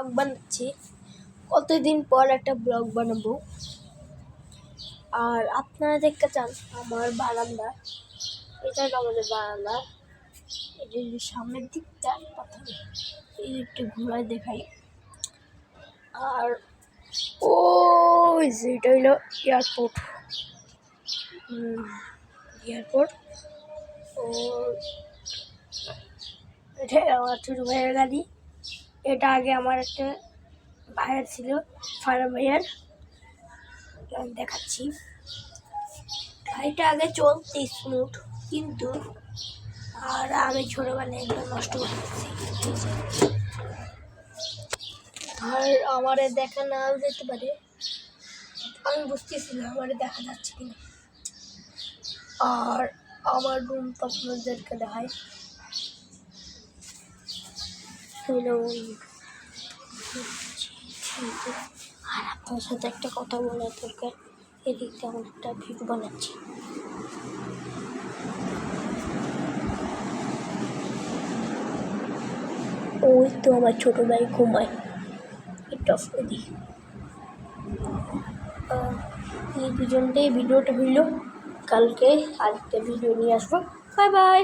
Blog বানাচ্ছি। কতদিন পর একটা ব্লগ বানাবো। আর আপনারা দেখতে চান আমার বারান্দা, এটা আমাদের বারান্দা। এটা সামনের দিকটা প্রথমে এই একটু ঘোরায় দেখাই। আর ওই যে এটা হইলো এয়ারপোর্ট। এয়ারপোর্ট ও এটা আমার ছোটো ভাইয়ের গাড়ি। এটা আগে আমার একটা ভাইয়ের ছিল, ফারাম ভাইয়ের। দেখাচ্ছি, গাড়িটা আগে চলতে স্মুথ, কিন্তু আর আমি ছোটোবেলায় এগুলো নষ্ট করে দিচ্ছি। আর আমারে দেখা নাও যেতে পারে, আমি বুঝতেছি না আমারে দেখা যাচ্ছে কিনা। আর আমার রুম তো আপনাদেরকে দেখায়। আর আপনার সাথে একটা কথা বলার দরকার, এদিক থেকে আমি একটা ভিডিও বানাচ্ছি। ওই তো আমার ছোটো ভাই ঘুমায়, একটু অফ করে দিই। এই দুজনটাই ভিডিওটা হইল, কালকে আরেকটা ভিডিও নিয়ে আসবো। Bye bye.